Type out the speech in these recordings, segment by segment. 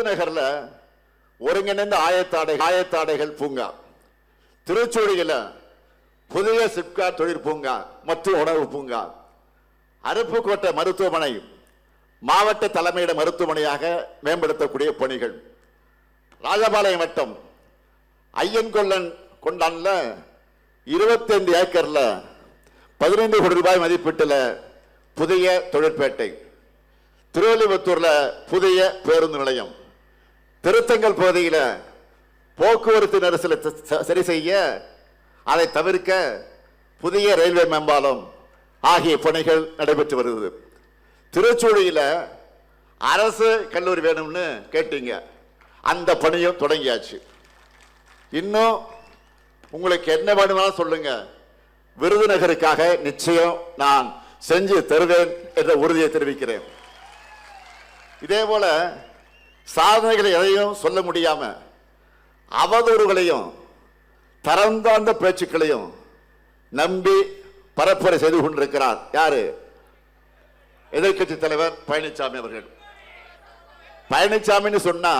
விருதுநகர்ல ஒருங்கிணைந்த ஆயத்தாடைகள் பூங்கா, திருச்சூழியில புதிய சிப்காட் தொழிற்பூங்கா மற்றும் உணவு பூங்கா, அருப்புக்கோட்டை மருத்துவமனை மாவட்ட தலைமையிட மருத்துவமனையாக மேம்படுத்தக்கூடிய பணிகள், ராஜபாளையம் வட்டம் ஐயன்கொல்லன் கொண்டான்ல 25 ஏக்கர்ல 15 கோடி ரூபாய் மதிப்பீட்டுல புதிய தொழிற்பேட்டை, திருவள்ளுவத்தூர்ல புதிய பேருந்து நிலையம், திருத்தங்கல் பகுதியில் போக்குவரத்து நெரிசலை சரி செய்ய அதை தவிர்க்க புதிய ரயில்வே மேம்பாலம் ஆகிய பணிகள் நடைபெற்று வருகிறது. திருச்சூழியில் அரசு கல்லூரி வேணும்னு கேட்டீங்க, அந்த பணியும் தொடங்கியாச்சு. இன்னும் உங்களுக்கு என்ன வேணும்னாலும் சொல்லுங்க, விருதுநகருக்காக நிச்சயம் நான் செஞ்சு தருவேன் என்ற உறுதியை தெரிவிக்கிறேன். இதே போல சாதனைகளை எதையும் சொல்ல முடியாம அவதூறுகளையும் தரம் தாழ்ந்த பேச்சுக்களையும் நம்பி பரப்புரை செய்து கொண்டிருக்கிறார் யாரு? எதிர்கட்சி தலைவர் பழனிசாமி அவர்கள். பழனிசாமின்னு சொன்னா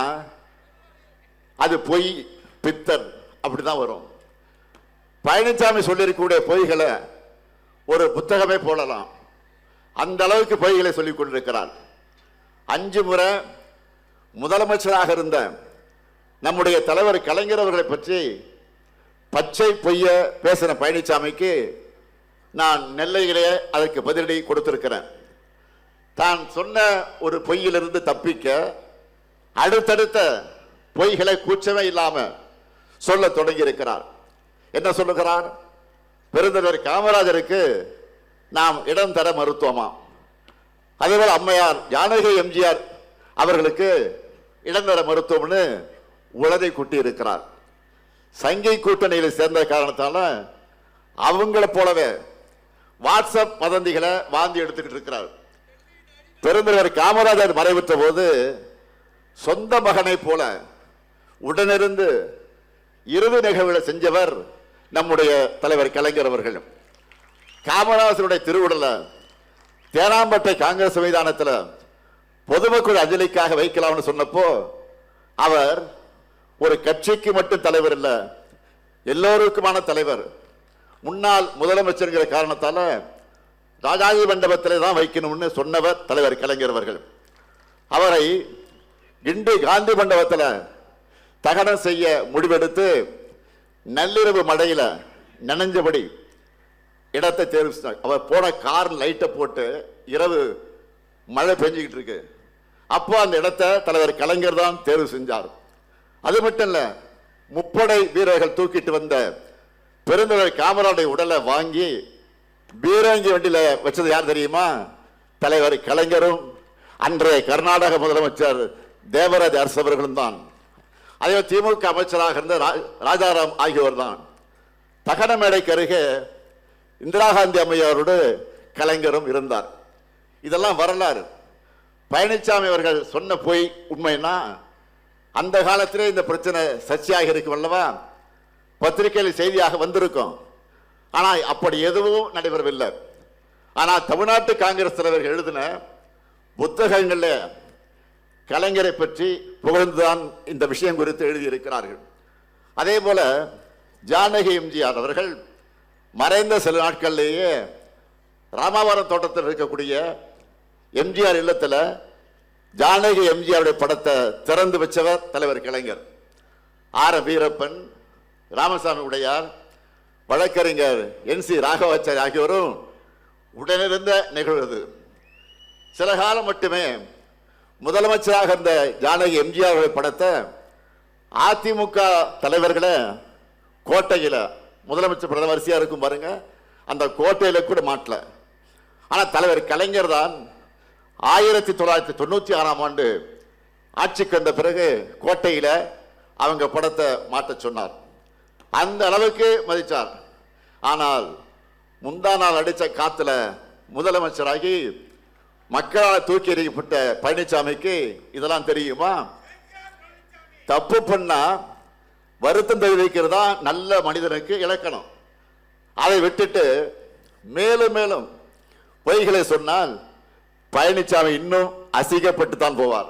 அது பொய், பித்தர் அப்படிதான் வரும். பழனிசாமி சொல்லியிருக்கக்கூடிய பொய்களை ஒரு புத்தகமே போடலாம், அந்த அளவுக்கு பொய்களை சொல்லிக் கொண்டிருக்கிறார். 5 முறை முதலமைச்சராக இருந்த நம்முடைய தலைவர் கலைஞர் அவர்களை பற்றி பச்சை பொய்ய பேசின பழனிசாமிக்கு நான் நெல்லையிலே அதற்கு பதிலடி கொடுத்திருக்கிறேன். தான் சொன்ன ஒரு பொய்யிலிருந்து தப்பிக்க அடுத்தடுத்த பொய்களை கூச்சமே இல்லாம சொல்ல தொடங்கி இருக்கிறார். என்ன சொல்லுகிறார்? பெருந்தலைவர் காமராஜருக்கு நாம் இடம் தர மறுத்தோமா, அதேபோல் அம்மையார் ஜானகி எம்ஜிஆர் அவர்களுக்கு இடம் தர மறுத்தோம்னு உளதை கூட்டி இருக்கிறார். சங்கை கூட்டணியில் சேர்ந்த காரணத்தால அவங்கள போலவே வாட்ஸ்அப் வதந்திகளை வாந்தி எடுத்துக்கிட்டு இருக்கிறார். பெருந்தலைவர் காமராஜர் மறைவுற்ற போது சொந்த மகனை போல உடனிருந்து இறுதி நிகழ்வுகளை செஞ்சவர் நம்முடைய தலைவர் கலைஞர் அவர்கள். காமராஜருடைய திருவுடல தேனாம்பட்டை காங்கிரஸ் மைதானத்தில் பொதுமக்கள் அஞ்சலிக்காக வைக்கலாம்னு சொன்னப்போ அவர் ஒரு கட்சிக்கு மட்டும் தலைவர் இல்ல, எல்லோருக்குமான தலைவர், முன்னாள் முதலமைச்சர் காரணத்தால ராஜாஜி மண்டபத்திலே தான் வைக்கணும்னு சொன்னவர் தலைவர் கலைஞர் அவர்கள். அவரை கிண்டி காந்தி மண்டபத்தில் தகனம் செய்ய முடிவெடுத்து நள்ளிரவு மழையில நனைஞ்சபடி இடத்தை தேர்வு செய்தார். அவர் போன கார் லைட்டை போட்டு இரவு மழை பெஞ்சுக்கிட்டு இருக்கு, அப்போ அந்த இடத்தை தலைவர் கலைஞர் தான் தேர்வு செஞ்சார். அது மட்டும் இல்ல, முப்படை வீரர்கள் தூக்கிட்டு வந்த பெருந்தலைவர் காமராஜருடைய உடலை வாங்கி பீரங்கி வண்டியில வச்சது யார் தெரியுமா? தலைவர் கலைஞரும் அன்றைய கர்நாடக முதலமைச்சர் தேவராஜ அரசு அவர்களும் தான். அதே திமுக அமைச்சராக இருந்த ராஜாராம் ஆகியோர் தான். தகன மேடைக்கு அருகே இந்திரா காந்தி அம்மையாரோடு கலைஞரும் இருந்தார். இதெல்லாம் வரலாறு. பழனிசாமி அவர்கள் சொன்ன போய் உண்மைன்னா அந்த காலத்திலே இந்த பிரச்சனை சர்ச்சையாக இருக்கும் அல்லவா, பத்திரிகையில் செய்தியாக வந்திருக்கும். ஆனால் அப்படி எதுவும் நடைபெறவில்லை. ஆனால் தமிழ்நாட்டு காங்கிரஸ் தலைவர்கள் எழுதின புத்தகங்களில் கலைஞரை பற்றி புகழ்ந்துதான் இந்த விஷயம் குறித்து எழுதியிருக்கிறார்கள். அதே போல ஜானகி எம்ஜிஆர் அவர்கள் மறைந்த சில நாட்களிலேயே ராமாவரம் தோட்டத்தில் இருக்கக்கூடிய எம்ஜிஆர் இல்லத்தில் ஜானகி எம்ஜிஆருடைய படத்தை திறந்து வச்சவர் தலைவர் கலைஞர். ஆர் வீரப்பன், ராமசாமி உடையார், வழக்கறிஞர் NC ராகவாச்சாரி ஆகியோரும் உடனிருந்த நிகழ்வு. சில காலம் மட்டுமே முதலமைச்சராக இருந்த ஜானகி எம்ஜிஆருடைய படத்தை அதிமுக தலைவர்களை கோட்டையில், முதலமைச்சர் பிரதமர் வரிசையா இருக்கும் பாருங்க, அந்த கோட்டையில கூட மாட்டல. ஆனா தலைவர் கலைஞர் தான் 1996ஆம் ஆண்டு ஆட்சிக்கு வந்த பிறகு கோட்டையில அவங்க படத்தை மாட்ட சொன்னார். அந்த அளவுக்கு மதிச்சார். ஆனால் முந்தா நாள் அடிச்ச காத்துல முதலமைச்சராகி மக்களால் தூக்கி எறியப்பட்ட பழனிசாமிக்கு இதெல்லாம் தெரியுமா? தப்பு பண்ணா வருத்தம் தெரிவிக்கிறதா நல்ல மனிதனுக்கு இலக்கணம். அதை விட்டுட்டு மேலும் மேலும் பொய்களை சொன்னால் பழனிசாமி இன்னும் அசிங்கப்பட்டு தான் போவார்.